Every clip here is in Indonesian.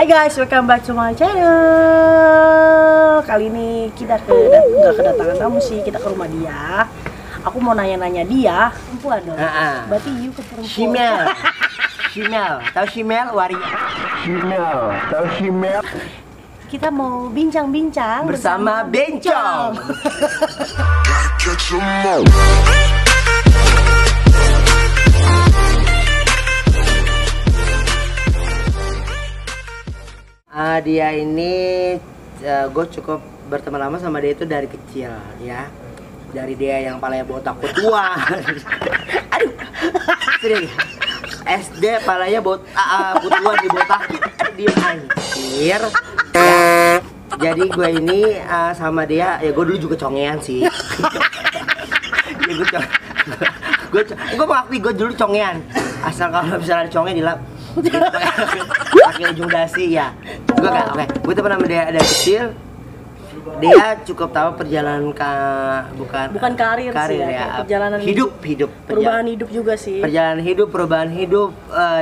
Hai guys, welcome back to my channel. Kali ini kita nggak kedatangan tamu sih, kita ke rumah dia. Aku mau nanya-nanya dia, perempuan dong. Berarti you ke perempuan. Shimel, tahu Shimel waria? Shimel, tahu Shimel? Kita mau bincang-bincang bersama Bencong. Dia ini gue cukup berteman lama sama dia itu dari kecil ya. Dari dia yang palanya botak tua. Aduh. Sering. SD palanya tua dibotakin. Dia anjir. Ya. Jadi gue ini sama dia ya gue dulu juga congean sih. Ya gue mengakui gue dulu congean. Asal kalau misalnya ada conge dilap pakai ujung dasi ya. Gue kan gue teman sama dia dari kecil. Dia cukup tahu perjalanan bukan karir sih ya, perjalanan hidup perubahan hidup juga sih. Perubahan hidup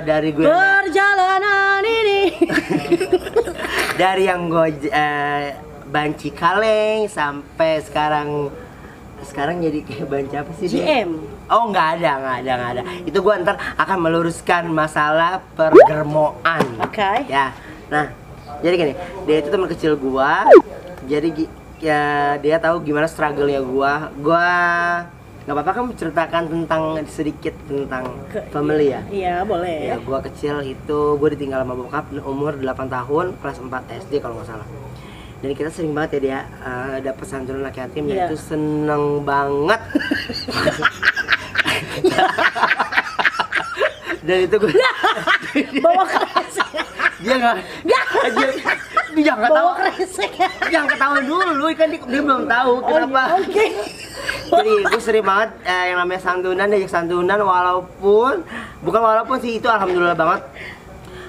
dari gue perjalanan ini. Dari yang gue banci kaleng sampai sekarang jadi kayak banci apa sih? GM. Oh nggak ada. Itu gue ntar akan meluruskan masalah pergermoan. Oke. Ya, nah jadi gini, dia itu teman kecil gue. Jadi ya dia tahu gimana struggle-nya gua nggak apa-apa kan menceritakan sedikit tentang family ya? Iya boleh. Ya gua kecil itu gua ditinggal sama bokap umur 8 tahun kelas 4 SD kalau nggak salah. Dan kita sering banget ya dia ada pesantren anak yatim dan itu seneng banget. Dan itu gue bawa kresek. Dia jangan bawa ketawa. kresek. Jangan ketawa dulu kan dia belum tahu kenapa. Oke. Jadi gue sering banget yang namanya santunan, diajak santunan walaupun sih itu alhamdulillah banget.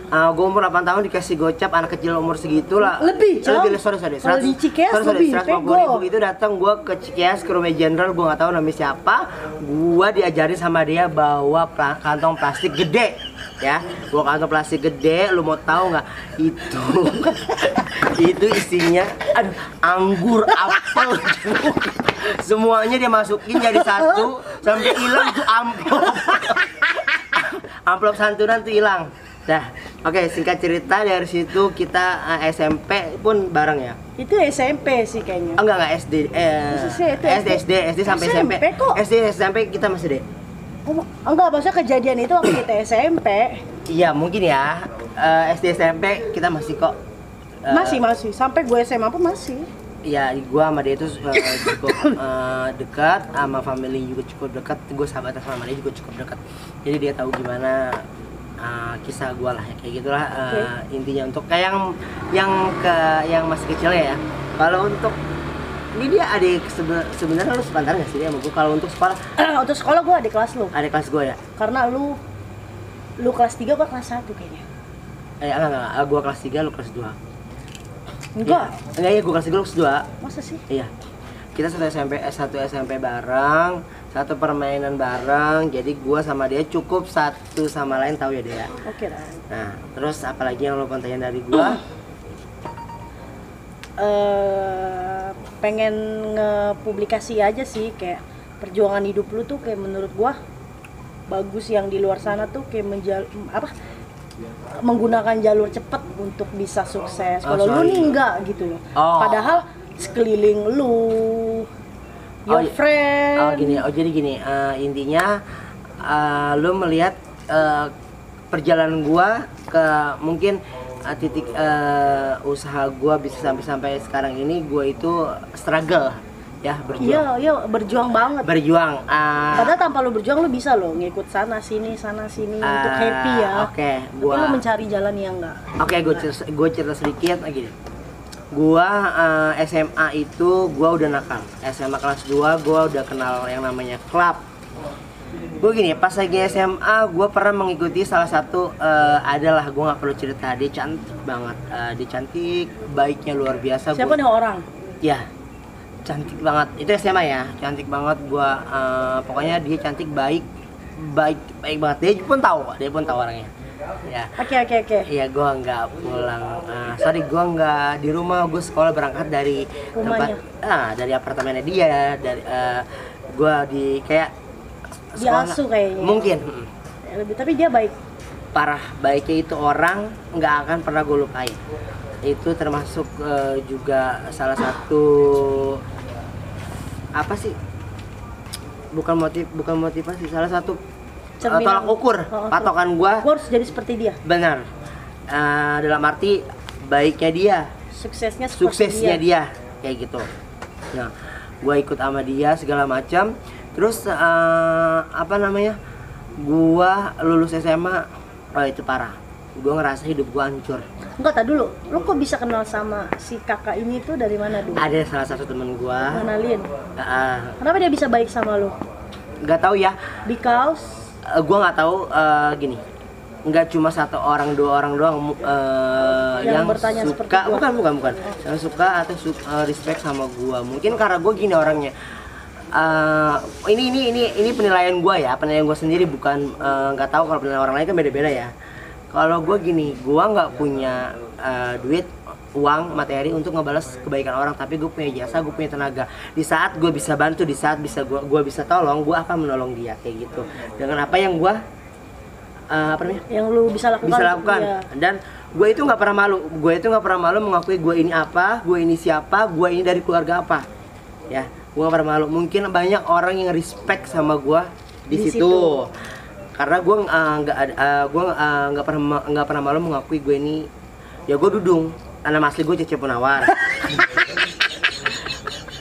Gue umur 8 tahun dikasih gocap anak kecil umur segitu lah. Lebih, sorry. Kalau di Cikeas lebih, 150.000 itu datang gue ke Cikeas ke rumah jenderal, gue nggak tahu namanya siapa. Gue diajarin sama dia bawa kantong plastik gede, ya. Bawa kantong plastik gede, lu mau tahu nggak? Itu isinya, anggur, apel, semuanya dia masukin jadi satu sampai hilang tuh amplop santunan tuh hilang. Dah, oke, singkat cerita dari situ kita SMP pun bareng ya. Itu SMP sih kayaknya. Enggak SD. SD sampai SMP. SD SMP kita masih deh. Enggak, maksudnya kejadian itu waktu kita SMP. Iya, mungkin ya. SD SMP kita masih kok. Masih. Sampai gue SMA pun masih. Iya, gua sama dia itu cukup dekat, sama family juga cukup dekat. Gue sahabatan sama dia juga cukup dekat. Jadi dia tahu gimana kisah gue lah ya, kayak gitulah. Intinya untuk kayak yang masih kecil ya. Kalau untuk ini dia adik sebenarnya lu sepantar nggak sih dia sama gue? Kalau untuk sekolah untuk sekolah gue adik kelas lu. Adik kelas gue ya, karena lu kelas 3 gue kelas 1 kayaknya. Enggak, gue kelas 3 lu kelas 2. Enggak ya, gue kelas 3 lu kelas 2. Masa sih? Iya, kita satu SMP bareng, satu permainan bareng, jadi gua sama dia cukup satu sama lain, tahu ya dia. Oke lah. Nah, terus apalagi yang lo pengen dari gua? Pengen ngepublikasi aja sih, kayak perjuangan hidup lu tuh kayak menurut gua bagus, yang di luar sana tuh kayak menggunakan jalur cepet untuk bisa sukses. Kalau lu nih enggak gitu loh. Padahal sekeliling lu, friend. Jadi gini, intinya lu melihat perjalanan gua ke mungkin titik usaha gua bisa sampai sekarang ini, gua itu struggle ya, berjuang. Iya, berjuang banget. Padahal tanpa lu berjuang lu bisa lo ngikut sana sini untuk happy ya. Oke, tapi lu mencari jalan yang enggak. Oke, gue cerita sedikit lagi. Gua SMA itu gua udah nakal. SMA kelas 2 gua udah kenal yang namanya klub. Gue gini, pas lagi SMA gua pernah mengikuti salah satu adalah, gua nggak perlu cerita, dia cantik banget. Dia cantik, baiknya luar biasa. Siapa nih orang? Ya, cantik banget. Itu SMA ya, cantik banget. Gua pokoknya dia cantik, baik banget. Dia pun tahu orangnya. Ya. Oke. Iya, gue nggak pulang. Sorry, gue nggak di rumah. Gue sekolah berangkat dari Rumahnya. dari apartemennya dia. Dari gue di kayak sekolah. Diasuh kayaknya. Mungkin. Tapi dia baik. Parah baiknya itu orang nggak akan pernah gue lupain. Itu termasuk juga salah satu apa sih? Bukan motivasi, salah satu tolak ukur patokan gua harus jadi seperti dia. Benar. Dalam arti baiknya dia, suksesnya dia kayak gitu. Nah, gua ikut sama dia segala macam. Terus apa namanya? Gua lulus SMA, itu parah. Gua ngerasa hidup gua hancur. Enggak, tak dulu. Lu kok bisa kenal sama si kakak ini tuh dari mana dulu? Ada salah satu temen gua. Kenalin. Kenapa dia bisa baik sama lu? Nggak tahu ya. Because Gua nggak tahu gini. Nggak cuma satu orang, dua orang doang yang bertanya suka. Bukan. Yang suka atau respect sama gua. Mungkin karena gua gini orangnya. Ini penilaian gua ya, penilaian gua sendiri, bukan nggak tahu kalau penilaian orang lain kan beda-beda ya. Kalau gue gini, gue nggak punya duit, uang, materi untuk ngebalas kebaikan orang, tapi gue punya jasa, gue punya tenaga. Di saat gue bisa bantu, di saat gue bisa tolong, gue akan menolong dia kayak gitu. Dengan apa yang gue yang lu bisa lakukan. Iya. Dan gue itu nggak pernah malu, mengakui gue ini apa, gue ini siapa, gue ini dari keluarga apa. Ya, gue nggak pernah malu. Mungkin banyak orang yang respect sama gue di situ. Karena gue nggak pernah malu mengakui gue ini, ya gue Dudung. Nama asli gue Cece Punawar.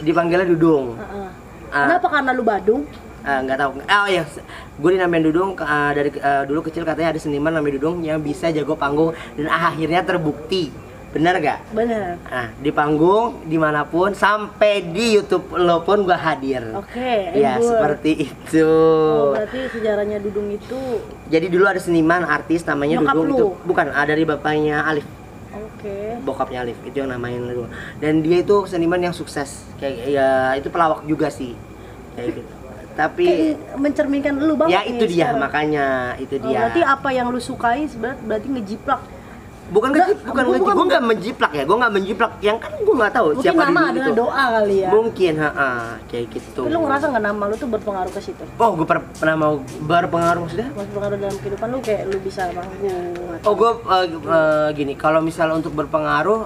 Dipanggilnya Dudung. Kenapa? Karena lu Badung? Nggak tahu. Oh ya, gue dinamain Dudung dari dulu kecil, katanya ada seniman namanya Dudung yang bisa jago panggung, dan akhirnya terbukti. Bener gak? Bener. Nah, di panggung, dimanapun, sampai di YouTube lo pun gue hadir. Oke, ya seperti itu. Oh, berarti sejarahnya Dudung itu. Jadi dulu ada seniman artis namanya Nyokap Dudung lu? itu. Bukan, dari bapaknya Alif. Oke. Bokapnya Alif, itu yang namain Dudung. Dan dia itu seniman yang sukses. Kayak ya itu pelawak juga sih. Kayak gitu. Tapi kayak mencerminkan lu banget. Ya itu dia, sekarang. Makanya itu dia. Berarti apa yang lu sukai sebenarnya berarti ngejiplak. Gue nggak menjiplak ya, gue nggak menjiplak, yang kan gue nggak tahu mungkin siapa nama adalah itu. Doa kali ya. Mungkin, kayak gitu. Tapi lu ngerasa nggak nama lu tuh berpengaruh ke situ? Oh, gue pernah mau berpengaruh maksudnya? Berpengaruh dalam kehidupan lu, kayak lu bisa manggung. Oh, gue gini, kalau misalnya untuk berpengaruh,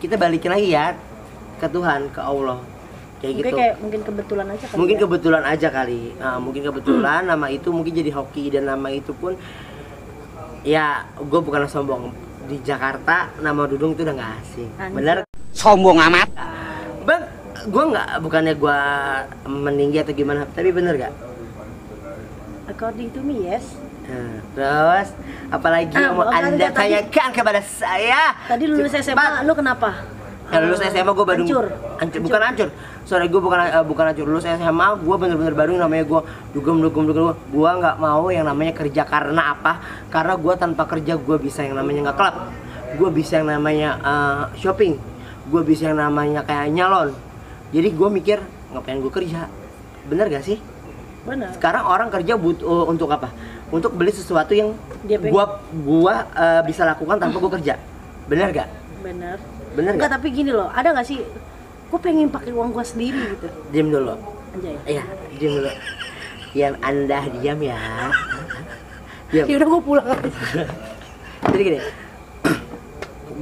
kita balikin lagi ya ke Tuhan, ke Allah. Kayak mungkin gitu. Mungkin kebetulan aja kali. Mungkin ya? kebetulan aja kali. Mungkin kebetulan nama itu mungkin jadi hoki, dan nama itu pun ya gue bukan sombong. Di Jakarta nama Dudung itu udah nggak asing. Bener? Sombong amat. Bang, bukannya gue meninggi atau gimana, tapi bener gak? According to me, yes. Terus apalagi yang mau anda tanyakan kepada saya? Tadi lulus SMA, lu kenapa? Ya, lulus SMA gue Badung. Bukan hancur. Sorry, gue bukan hancur. Lulus SMA gue bener-bener Badung, namanya gue dugem. Gue nggak mau yang namanya kerja. Karena apa? Karena gue tanpa kerja gue bisa yang namanya nggak klub. Gue bisa yang namanya shopping. Gue bisa yang namanya kayak nyalon. Jadi gue mikir, ngapain gue kerja? Bener gak sih? Bener. Sekarang orang kerja butuh untuk apa? Untuk beli sesuatu yang gue bisa lakukan tanpa gue kerja. Bener gak? Bener. Enggak, tapi gini loh, ada gak sih, gue pengen pakai uang gue sendiri gitu. Diam dulu. Anjay. Iya, diam dulu. Yang anda diam ya. Diam. Ya udah, gue pulang. Jadi gini.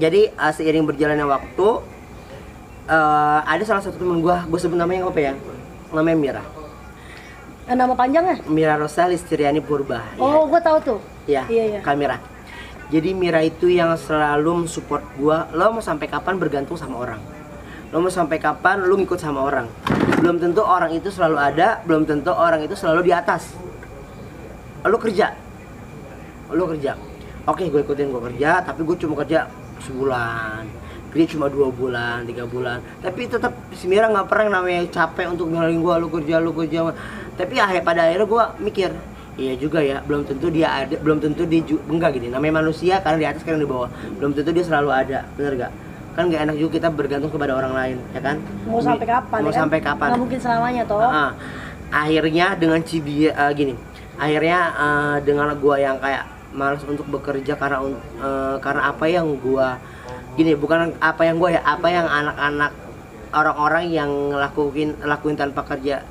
Jadi seiring berjalannya waktu, ada salah satu temen gue sebut namanya apa ya? Namanya Mira. Nama panjangnya? Mira Rosa Listriani Purba. Oh, gue tahu tuh. Iya. Kamera. Jadi Mira itu yang selalu mensupport gua. Lo mau sampai kapan bergantung sama orang? Lo mau sampai kapan lo ngikut sama orang? Belum tentu orang itu selalu ada, belum tentu orang itu selalu di atas. Lo kerja. Oke, gue ikutin, gue kerja, tapi gue cuma kerja sebulan. Kerja cuma 2 bulan, 3 bulan. Tapi tetap si Mira nggak pernah namanya capek untuk nyalain gua, lo kerja. Tapi pada akhirnya gua mikir, iya juga ya, belum tentu dia ada, belum tentu dia enggak gini. Namanya manusia, kadang di atas, kadang di bawah. Belum tentu dia selalu ada, bener gak? Kan gak enak juga kita bergantung kepada orang lain, ya kan? Mau sampai kapan? Sampai kapan? Nggak mungkin selamanya toh. Akhirnya dengan akhirnya dengan gua yang kayak malas untuk bekerja karena apa yang gua gini, bukan apa yang gua ya, apa yang anak-anak orang-orang yang lakuin tanpa kerja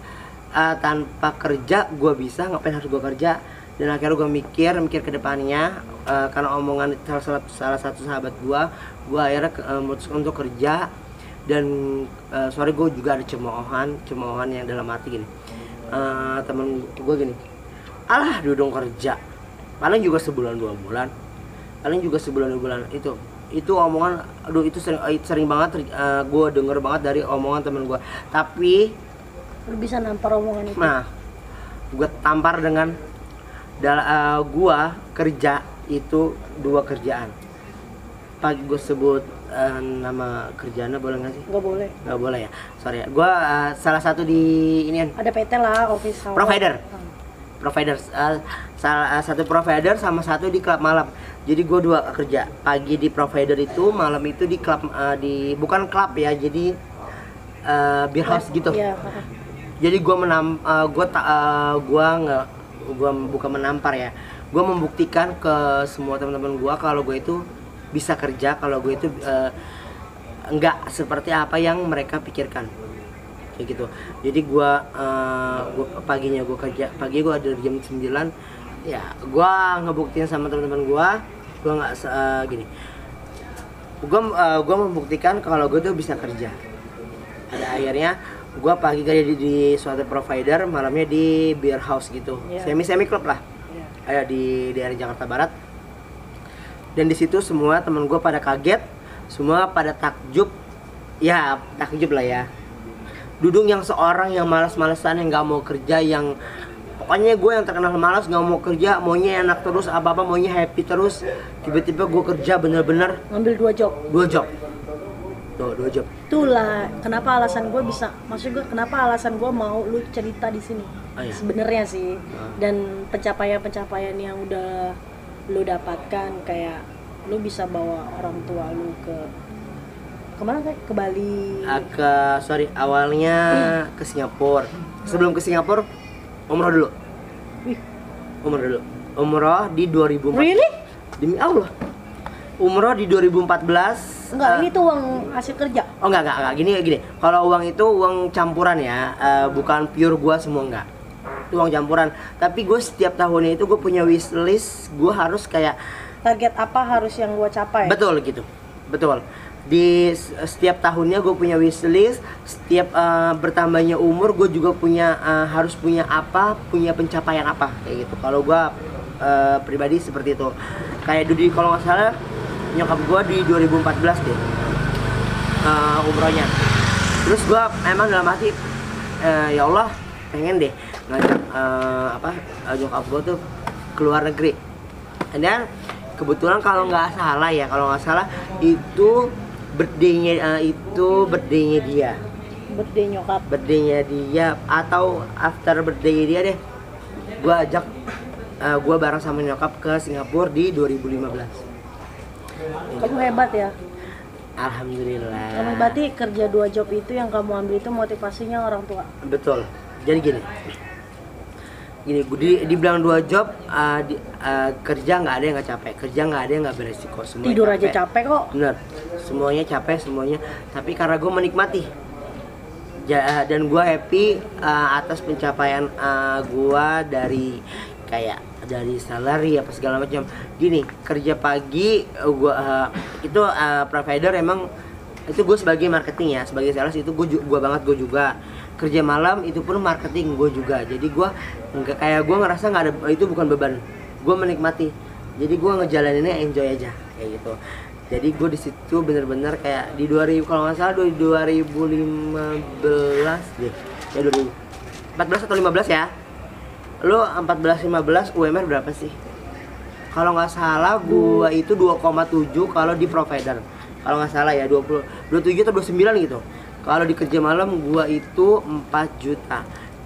gua bisa, ngapain harus gua kerja. Dan akhirnya gua mikir ke depannya, karena omongan salah satu sahabat gua akhirnya memutuskan untuk kerja. Dan sorry, gue juga ada cemoohan yang dalam arti gini, temen gue gini, alah dudung kerja paling juga sebulan 2 bulan, itu omongan, aduh itu sering banget gue denger banget dari omongan temen gue. Tapi lu bisa nampar omongan itu. Nah, gue tampar dengan gue kerja itu 2 kerjaan. Pagi gue sebut nama kerjaannya boleh nggak sih? Nggak boleh ya, sorry ya. Gue salah satu di ini ada PT lah, office hour. Provider, salah satu provider sama satu di klub malam. Jadi gue 2 kerja, pagi di provider itu, malam itu di klub, bukan klub ya, jadi beer house gitu. Iya. Jadi gue bukan menampar ya, gue membuktikan ke semua teman-teman gue kalau gue itu bisa kerja, kalau gue itu enggak seperti apa yang mereka pikirkan, kayak gitu. Jadi gue paginya gue kerja, pagi gue ada jam 9 ya, gue ngebuktiin sama teman-teman gue nggak gini, gue membuktikan kalau gue tuh bisa kerja. Ada akhirnya gue pagi kerja di suatu provider, malamnya di beer house gitu, semi klub lah, ada di daerah Jakarta Barat. Dan di situ semua teman gue pada kaget, semua pada takjub lah ya. Dudung yang seorang yang malas-malasan, yang nggak mau kerja, yang pokoknya gue yang terkenal malas, nggak mau kerja, maunya enak terus, apa maunya happy terus. Tiba-tiba gue kerja bener-bener ngambil 2 job. 2 job. Tuh, 2 job. Itulah kenapa alasan gue bisa, maksud gue kenapa alasan gue mau lu cerita di sini. Sebenarnya sih. Dan pencapaian yang udah lu dapatkan, kayak lu bisa bawa orang tua lu kemana, kayak ke Bali, awalnya ke Singapura. Sebelum ke Singapura umroh dulu. Umroh di 2014. Really? Demi Allah, umroh di 2014. Enggak, ini tuh uang hasil kerja. Oh enggak, gini. Kalau uang itu uang campuran ya, bukan pure gua semua, enggak. Itu uang campuran. Tapi gue setiap tahunnya itu gue punya wishlist, gue harus kayak target apa harus yang gue capai. Betul gitu, betul. Di setiap tahunnya gue punya wishlist, setiap bertambahnya umur gue juga harus punya pencapaian apa, kayak gitu. Kalau gue pribadi seperti itu. Kayak kalau nggak salah nyokap gue di 2014 deh umrohnya. Terus gue emang dalam hati ya Allah pengen deh ngajak nyokap gue tuh keluar negeri. Dan kebetulan kalau nggak salah itu birthday-nya dia. Birthday-nya dia atau after birthday dia deh. Gue bareng sama nyokap ke Singapura di 2015. Kamu hebat ya. Alhamdulillah. Kamu berarti kerja 2 job itu yang kamu ambil itu motivasinya orang tua. Betul. Jadi gini, dibilang 2 job, kerja nggak ada yang nggak capek, kerja nggak ada yang nggak beresiko, semua tidur capek. Aja capek kok. Bener, semuanya capek semuanya. Tapi karena gue menikmati, dan gue happy atas pencapaian gue dari salary apa segala macam. Gini, kerja pagi gue itu provider, emang itu gue sebagai marketing ya, sebagai sales itu gue juga kerja malam itu pun marketing gue juga. Jadi gue gue ngerasa nggak ada, itu bukan beban, gue menikmati. Jadi gue ngejalaninnya enjoy aja kayak gitu. Jadi gue di situ bener-bener kayak di 2000 kalau nggak salah 2015 deh ya, 2014 atau 15 ya. Lo 14-15 UMR berapa sih? Kalau nggak salah gua itu 2,7 kalau di provider. Kalau nggak salah ya 27 atau 29 gitu. Kalau di kerja malam gua itu 4 juta.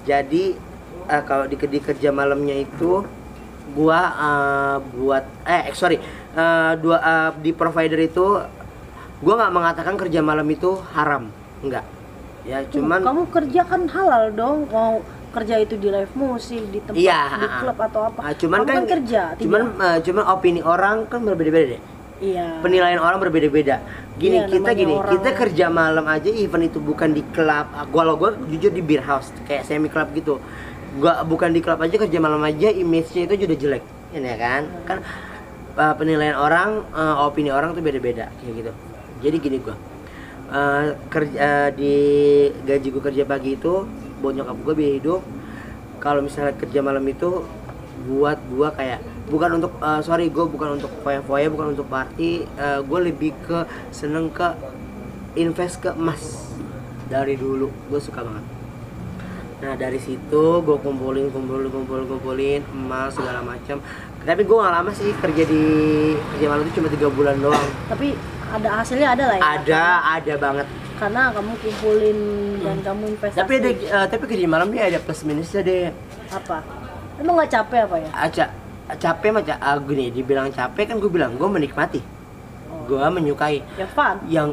Jadi kalau di kerja malamnya itu gua di provider itu gua nggak mengatakan kerja malam itu haram, enggak. Ya cuman kamu kerja kan halal dong, mau kerja itu di live musik, di tempat, Iya, di klub atau apa. cuman Kamu kan kerja, cuman opini orang kan berbeda-beda deh. iya. Penilaian orang berbeda-beda. Gini, Iya, kita kerja malam aja, event itu bukan di klub. Kalau gue jujur di beer house, kayak semi club gitu. Gua bukan di klub aja, kerja malam aja, image-nya itu udah jelek, ya kan? Kan penilaian orang, opini orang tuh beda-beda kayak gitu. Jadi gini gue, kerja di gaji gue kerja pagi itu buat nyokap gue biaya hidup. Kalau misalnya kerja malam itu buat gue kayak bukan untuk gue bukan untuk foya-foya, bukan untuk party. Gue lebih ke seneng ke invest ke emas. Dari dulu gue suka banget. Nah dari situ gue kumpulin emas segala macam. Tapi gue gak lama sih kerja malam itu cuma 3 bulan doang. Tapi ada hasilnya, ada lah ya. Ada banget. Karena kamu kumpulin dan kamu investasi. Tapi kerja malam dia ada plus minusnya deh. Apa? Emang nggak capek apa ya? Capek macam gini, dibilang capek kan gue bilang gue menikmati. Gue menyukai. Yang fun. Yang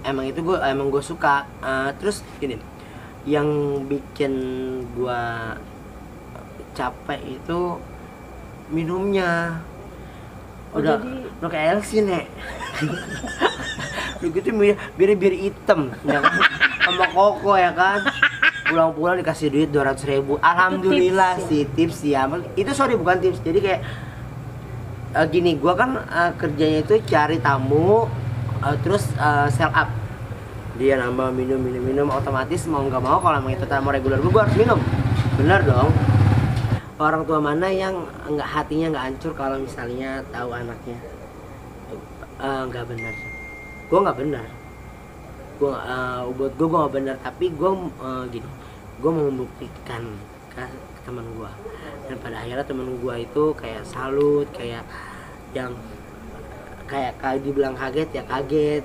emang gue suka. Terus gini, yang bikin gue capek itu minumnya. Udah kayak Elsie nek. Begitu biar hitam ya kan? Sama koko ya kan. Pulang-pulang dikasih duit 200.000. Alhamdulillah sih tips ya. Itu bukan tips. Jadi kayak gini, gua kan kerjanya itu cari tamu, terus sell up. Dia nambah minum otomatis mau nggak mau kalau emang itu tamu reguler gua harus minum. Bener dong. Orang tua mana yang hatinya nggak hancur kalau misalnya tahu anaknya nggak benar. Gue nggak benar. Buat gue nggak benar. Tapi gue gini, gue mau membuktikan ke teman gue. Dan pada akhirnya teman gue itu kayak salut, kayak yang kayak dibilang kaget ya kaget.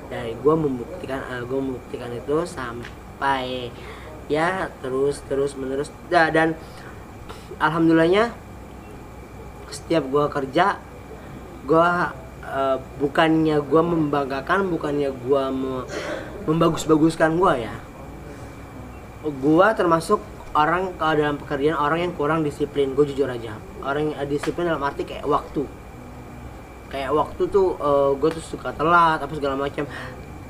Dari gue membuktikan itu sampai ya terus menerus dan alhamdulillahnya setiap gue kerja gue bukannya gue membanggakan, bukannya gue membagus-baguskan gue ya. Gue termasuk orang kalau dalam pekerjaan orang yang kurang disiplin. Gue jujur aja, orang yang disiplin dalam arti kayak waktu tuh gue tuh suka telat apa segala macam.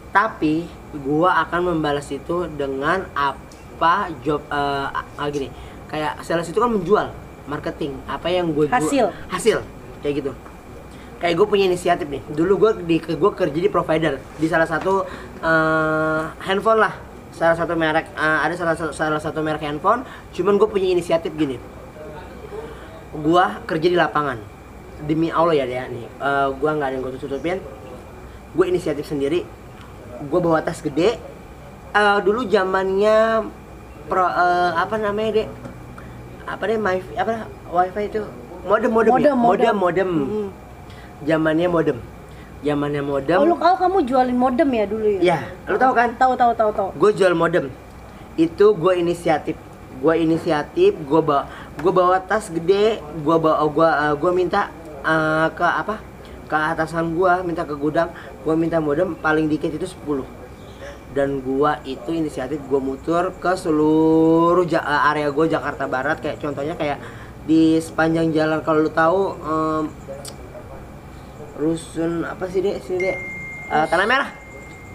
Tapi gue akan membalas itu dengan apa job gini. Kayak sales itu kan menjual, marketing, apa yang gue jual, hasil kayak gitu. Kayak gue punya inisiatif nih. Dulu gue kerja di provider di salah satu handphone lah, salah satu merek, ada salah satu merek handphone. Cuman gue punya inisiatif gini. Gue kerja di lapangan, demi Allah ya dia nih. Gue nggak ada yang gue tutupin. Gue inisiatif sendiri. Gue bawa tas gede. Dulu zamannya apa namanya deh? Wifi itu modem. Zamannya modem. Oh, kamu jualin modem ya dulu ya? Ya, lu tahu kan? Tahu. Gue jual modem. Itu gue inisiatif. Gue bawa tas gede. Gue minta ke atasan gue, minta ke gudang. Gue minta modem paling dikit itu 10. Dan gua itu inisiatif gua muter ke seluruh area gua Jakarta Barat, kayak contohnya kayak di sepanjang jalan kalau lu tahu rusun apa sih sini Tanah Merah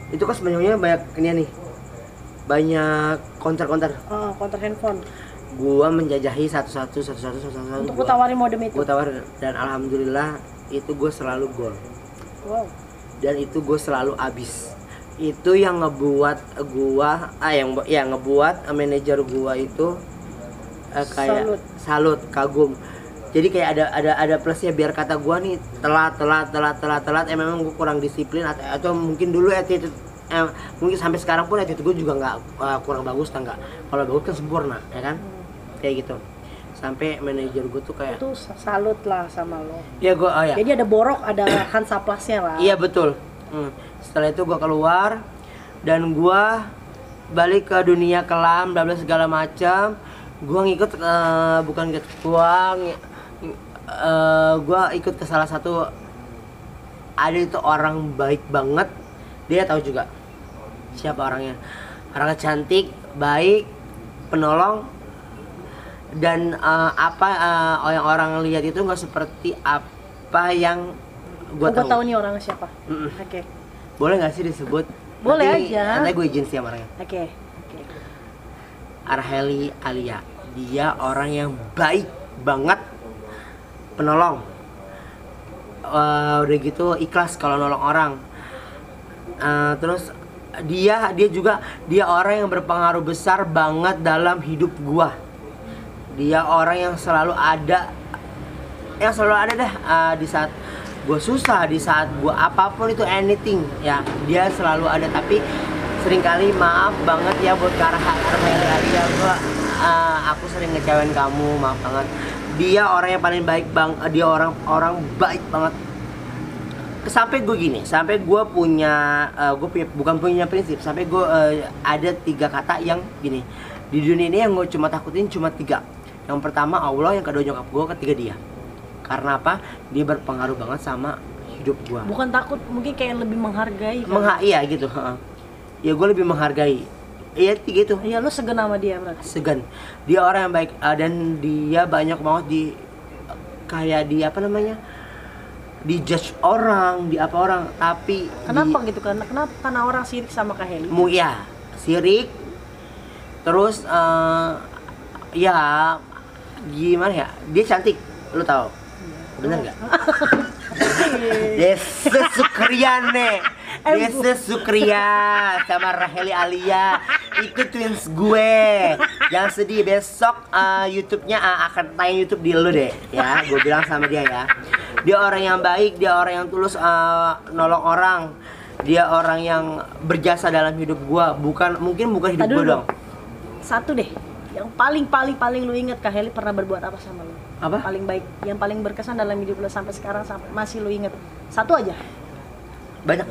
itu kan sebenarnya banyak ini nih, banyak konter konter handphone. Gua menjajahi satu-satu untuk gua tawarin modem itu. Gua tawarin dan alhamdulillah itu gua selalu gol. Wow. Dan itu gua selalu habis. Itu yang ngebuat gua ngebuat manajer gua itu kayak salut, kagum. Jadi kayak ada plusnya, biar kata gua nih telat memang gua kurang disiplin atau mungkin dulu attitude mungkin sampai sekarang pun attitude gua juga nggak kurang bagus, enggak. Kalau bagus kan sempurna, ya kan? Kayak gitu. Sampai manajer gua tuh kayak itu salut lah sama lo. Iya gua Jadi ada borok, ada Hansaplasnya lah. Iya betul. Setelah itu gue keluar dan gue balik ke dunia kelam, bla bla segala macam. Gue ngikut gue ikut ke salah satu, ada itu orang baik banget. Dia tahu juga siapa orangnya. Orangnya cantik, baik, penolong, dan yang orang lihat itu nggak seperti apa yang gue tahu. Gue tahu nih orangnya siapa. Oke. Boleh nggak sih disebut? Boleh nanti, aja. Nanti gue izin sih sama orangnya. Oke. Arheli Alia. Dia orang yang baik banget, penolong. Udah gitu ikhlas kalau nolong orang. Terus dia orang yang berpengaruh besar banget dalam hidup gua. Dia orang yang selalu ada dah di saat gua susah, di saat gua apapun itu, anything ya, dia selalu ada. Tapi seringkali maaf banget ya buat Arheli, aku sering ngecewain kamu, maaf banget. Dia orang yang paling baik dia orang baik banget. Sampai gue punya bukan punya prinsip, sampai gue ada 3 kata yang gini. Di dunia ini yang gue cuma takutin cuma 3. Yang pertama Allah, yang kedua nyokap gue, ketiga dia. Karena apa? Dia berpengaruh banget sama hidup gue. Bukan takut, mungkin kayak lebih menghargai. Iya gitu. Ya gue lebih menghargai. Iya 3 itu. Iya, lu segan sama dia berarti. Segan. Dia orang yang baik, dan dia banyak banget di judge orang, tapi kenapa gitu? Karena orang sirik sama Kak Heli? Ya, sirik. Terus ya gimana ya? Dia cantik, lu tahu? Bener nggak? Desa Sukriane, Desa Sukria sama Arheli Alia itu twins gue. Jangan sedih, besok YouTube-nya akan tayang YouTube di lu deh ya. Gue bilang sama dia ya. Dia orang yang baik, dia orang yang tulus nolong orang. Dia orang yang berjasa dalam hidup gue, bukan hidup gue dong. Satu deh, yang paling lu inget Kak Heli pernah berbuat apa sama lu? Apa? Paling baik, yang paling berkesan dalam hidup lu sampai sekarang, sampai masih lu inget. Satu aja. Banyak.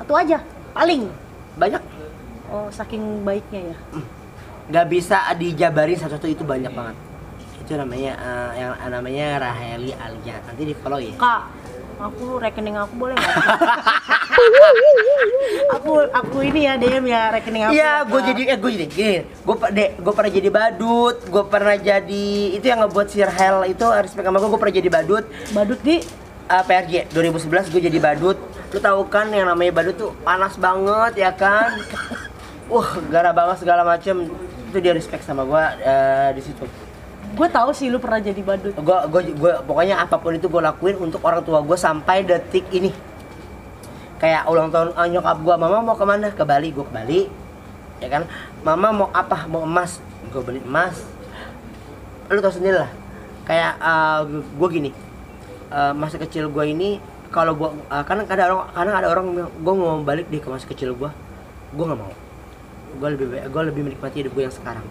Satu aja, paling banyak. Oh, saking baiknya ya. Gak bisa dijabarin satu-satu, itu banyak banget. Itu namanya yang namanya Arheli Alia. Nanti di follow ya. Kak, rekening aku boleh nggak? aku ini ya DM ya rekening aku. Iya, gue jadi gue pernah jadi badut, gue pernah jadi itu yang ngebuat si Rahel itu respect sama gue pernah jadi badut. Badut di PRJ 2011 gue jadi badut. Lu tahu kan yang namanya badut tuh panas banget ya kan? Gara banget segala macem. Itu dia respect sama gue di situ. Gue tahu sih lu pernah jadi badut. Gue pokoknya apapun itu gue lakuin untuk orang tua gue sampai detik ini. Kayak ulang tahun nyokap gue, mama mau kemana? Ke Bali, gue ke Bali. Ya kan? Mama mau apa? Mau emas, gue beli emas. Lu tau sendiri lah. Kayak gue gini, masa kecil gue ini kalau gue karena ada orang gue mau balik di ke masa kecil gue nggak mau. Gue lebih menikmati hidup gue yang sekarang.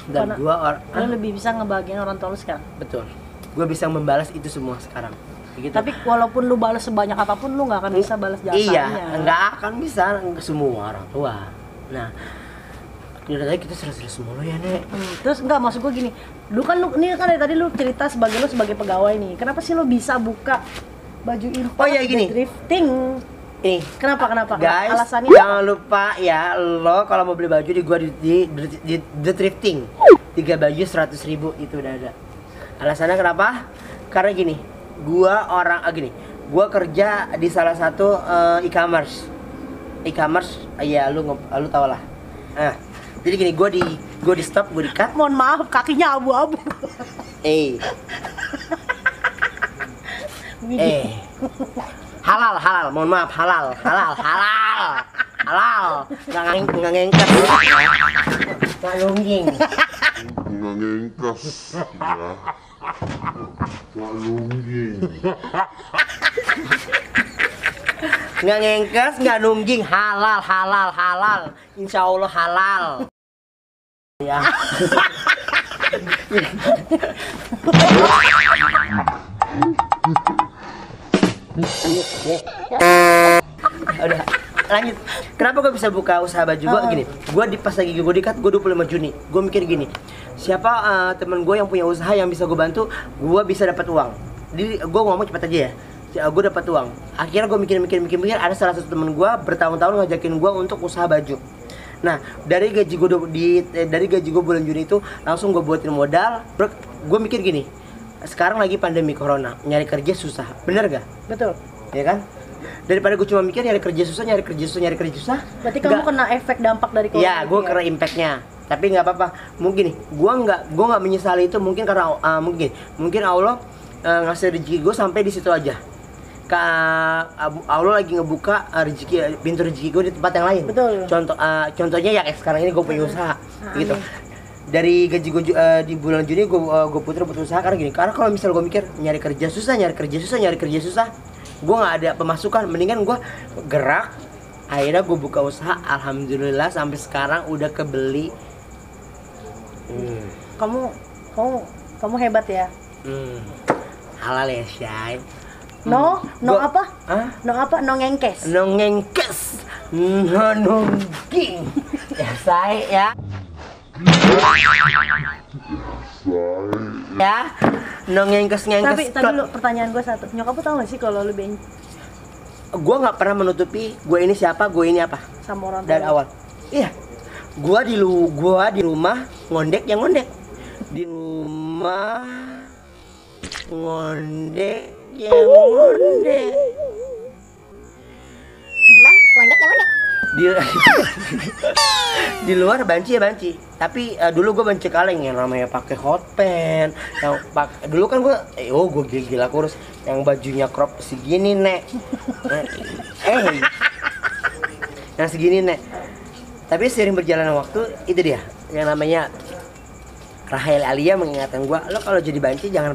Dan gue lebih bisa ngebahagiain orang tua lu sekarang. Betul. Gue bisa membalas itu semua sekarang. Gitu. Tapi walaupun lu balas sebanyak apapun, lu nggak akan bisa balas jasanya. Iya, nggak akan bisa semua orang tua. Nah, kita serius mulu ya Nek. Terus nggak, maksud gue gini, lu ini kan dari tadi lu cerita sebagai pegawai nih. Kenapa sih lu bisa buka baju impor thrifting? Kenapa? Guys, alasannya jangan lupa ya, lo kalau mau beli baju di gua di The Thrifting 3 baju 100.000 itu udah ada. Alasannya kenapa? Karena gini, gua kerja di salah satu e-commerce, ya lu tau lah. Jadi gini, gua di stop, gua di cut. Mohon maaf, kakinya abu-abu. Halal, mohon maaf, halal, nggak ngengket, nggak nungging, nggak ngengkes, nggak nungging, halal, insya Allah halal. Ya. Udah, lanjut. Kenapa gue bisa buka usaha baju gue gini? Gue pas lagi gue di cut, gue 25 Juni. Gue mikir gini, siapa temen gue yang punya usaha yang bisa gue bantu, gue bisa dapat uang. Jadi gue ngomong cepat aja ya. Gue dapat uang. Akhirnya gue mikir. Ada salah satu temen gue bertahun-tahun ngajakin gue untuk usaha baju. Nah, dari gaji gue bulan Juni itu langsung gue buatin modal. Gue mikir gini, sekarang lagi pandemi corona, nyari kerja susah, bener gak? Betul. Ya kan? Daripada gue cuma mikir nyari kerja susah. Berarti kamu kena efek dampak dari corona? Iya, gue kena impactnya. Tapi nggak apa-apa. Mungkin nih, gue nggak menyesali itu. Mungkin karena mungkin Allah ngasih rezeki gue sampai di situ aja. Allah lagi ngebuka pintu rezeki gue di tempat yang lain. Betul. Contohnya ya sekarang ini gue punya usaha, gitu. Dari gaji gue di bulan Juni gue putar usaha karena gini. Karena kalau misal gue mikir nyari kerja susah, gue nggak ada pemasukan. Mendingan gue gerak. Akhirnya gue buka usaha. Alhamdulillah sampai sekarang udah kebeli. Kamu hebat ya. Halal ya, Syai. No ngengkes. No nongging. Ya, Syai ya. Ya, no ngengkes. Tapi dulu pertanyaan gue satu. Nyokap lu tau gak sih kalau lu gue nggak pernah menutupi gue ini siapa, gue ini apa sama orang dari awal. Iya, gue di rumah ngondek yang ngondek. Di rumah ngondek yang ngondek. Mah, ngondek yang ngondek. Di luar banci ya banci. Tapi dulu gue banci kaleng yang namanya pakai hot pen. Dulu kan gue gila kurus. Yang bajunya crop segini nek. Yang segini nek. Tapi sering berjalannya waktu itu dia yang namanya Rahel Alia mengingatkan gue, lo kalau jadi banci jangan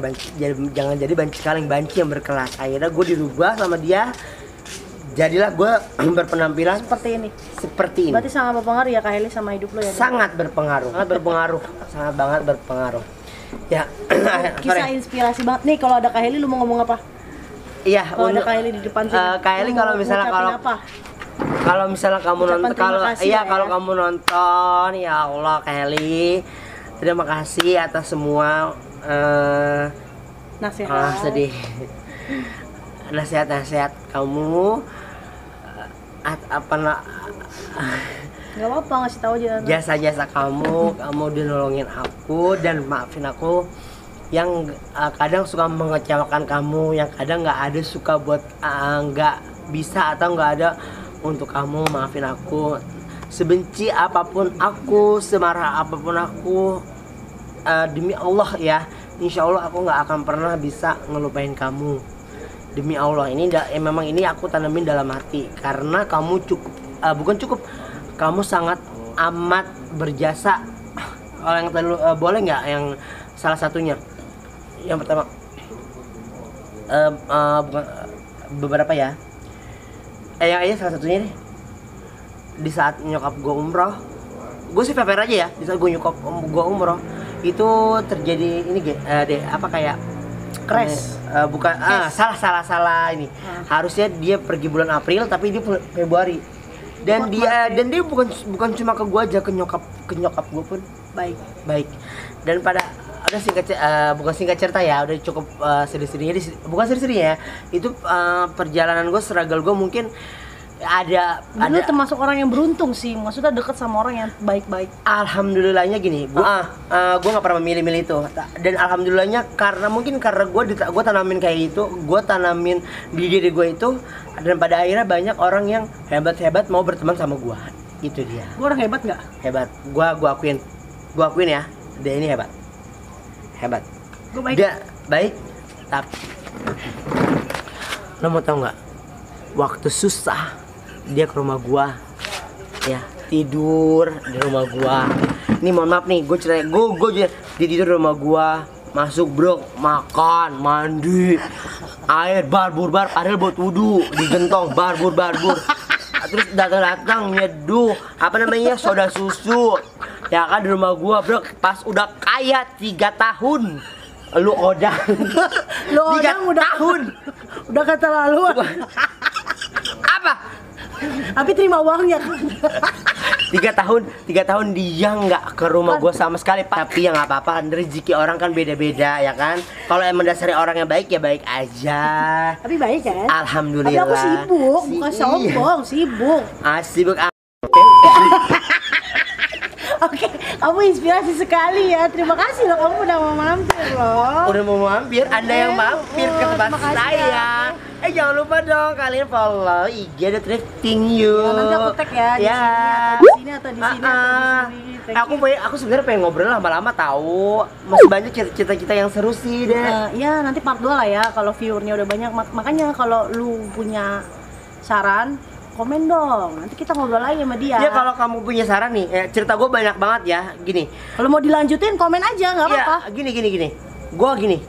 jadi banci kaleng, banci yang berkelas. Akhirnya gue dirubah sama dia. Jadilah gue berpenampilan seperti ini. Berarti sangat berpengaruh ya Kak Heli sama hidup lo ya? Sangat berpengaruh. Sangat banget berpengaruh. Ya, kisah inspirasi banget nih. Kalau ada Kak Heli, lu mau ngomong apa? Iya. Kalau ada Kak Heli di depan sini. Kak Heli kalau misalnya kamu nonton, kalau kamu nonton, ya Allah Kak Heli, terima kasih atas semua nasihat kamu. Gak apa-apa, ngasih tahu aja. Jasa-jasa kamu udah nolongin aku dan maafin aku yang kadang suka mengecewakan kamu, yang kadang nggak ada suka buat nggak bisa atau nggak ada untuk kamu. Maafin aku. Sebenci apapun aku, semarah apapun aku, demi Allah ya, insya Allah aku nggak akan pernah bisa ngelupain kamu. Demi Allah, memang ini aku tanamin dalam hati karena kamu kamu sangat amat berjasa. Kalau yang boleh nggak yang salah satunya? Yang pertama, beberapa ya. Yang salah satunya nih, di saat nyokap gue umroh, gue sih fair aja ya. Di saat gue umroh itu terjadi ini kayak crash. Bukan salah ini. Harusnya dia pergi bulan April tapi dia Februari. Dan dia bukan cuma ke gua aja, ke nyokap gua pun baik. Dan pada bukan singkat cerita ya, udah cukup sedih-sedihnya bukan sedih-sedihnya ya. Itu perjalanan gua, struggle gua mungkin ada termasuk orang yang beruntung sih, maksudnya deket sama orang yang baik-baik. Alhamdulillahnya gini, gua nggak pernah milih-milih itu. Dan alhamdulillahnya karena gua tanamin kayak itu, gua tanamin di diri gua itu, dan pada akhirnya banyak orang yang hebat mau berteman sama gua. Itu dia. Gua orang hebat nggak? Hebat. Gua akuin ya, dia ini hebat. Gua baik. Dia baik, tapi lo mau tau nggak? Waktu susah dia ke rumah gua, ya tidur di rumah gua. Ini mohon maaf nih, gue dia tidur di rumah gua, masuk bro, makan, mandi, air barbur, padahal buat wudu, digentong barbur. Terus datang nyeduh soda susu, ya kan di rumah gua bro. Pas udah kaya 3 tahun, lu odang 3 tahun, udah kata lalu. Apa? Tapi terima uangnya. 3 tahun dia nggak ke rumah gue sama sekali. Tapi ya nggak apa-apa, rezeki orang kan beda-beda ya kan. Kalau emang dasarnya orang yang baik ya baik aja. Tapi baik kan? Alhamdulillah. Tapi aku sibuk, bukan sombong, sibuk. Sibuk. Oke, kamu inspirasi sekali ya. Terima kasih loh, kamu udah mau mampir loh. Udah mau mampir, Anda yang mampir ke tempat terima kasih saya. Jangan lupa dong kalian follow IG The Thrifting You. Ya, nanti aku tag ya di Ya. sini atau di sini atau di sini. Thank you. Aku sebenarnya pengen ngobrol lama-lama tahu. Masih banyak cerita-cerita yang seru sih deh. Ya nanti part 2 lah ya kalau viewernya udah banyak. Makanya kalau lu punya saran, komen dong. Nanti kita ngobrol lagi sama dia. Ya kalau kamu punya saran nih, cerita gue banyak banget ya. Gini. Kalau mau dilanjutin komen aja, nggak apa-apa. Gini. Gue gini.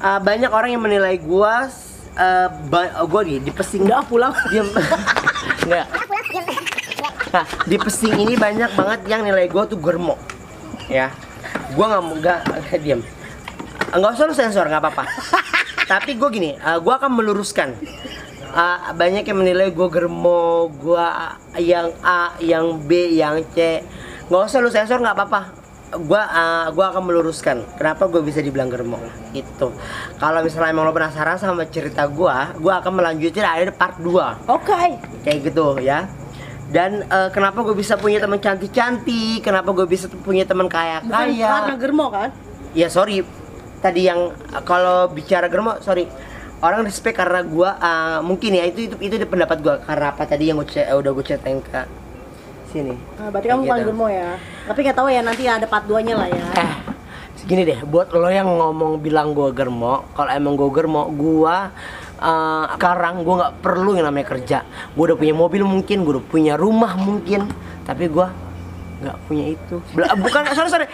Banyak orang yang menilai gue di pesing. Udah pulang. Diam. Enggak. Nah, di pesing ini banyak banget yang nilai gue tuh germo. Ya. Gue nggak diam. Nggak usah lu sensor, nggak apa-apa. Tapi gue gini, gue akan meluruskan. Banyak yang menilai gue germo, gue yang A, yang B, yang C. Nggak usah lu sensor, nggak apa-apa. Gua akan meluruskan kenapa gue bisa dibilang germo itu. Kalau misalnya emang lo penasaran sama cerita gue akan melanjutin ada part 2. Oke. Kayak gitu ya. Dan kenapa gue bisa punya teman cantik-cantik, kenapa gue bisa punya teman kaya-kaya. Karena germo kan? Ya sorry, tadi yang kalau bicara germo, sorry. Orang respect karena gue mungkin ya itu pendapat gue. Karena apa tadi yang udah gue ceritain ke sini. Nah, berarti kamu paling germo ya. Tapi nggak tahu ya, nanti ada part 2-nya lah ya. Segini deh, buat lo yang ngomong bilang gue germo, kalau emang gue germo, gue sekarang gue nggak perlu yang namanya kerja. Gue udah punya mobil mungkin, gue udah punya rumah mungkin, tapi gue nggak punya itu. Bukan, sorry.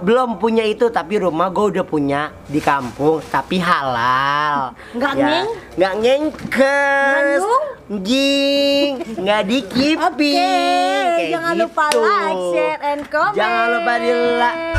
Belum punya itu, tapi rumah gue udah punya di kampung, tapi halal. Nggak nggak ngengkes, nggak dikipi. Oke, jangan lupa like, share, and comment. Jangan lupa di like.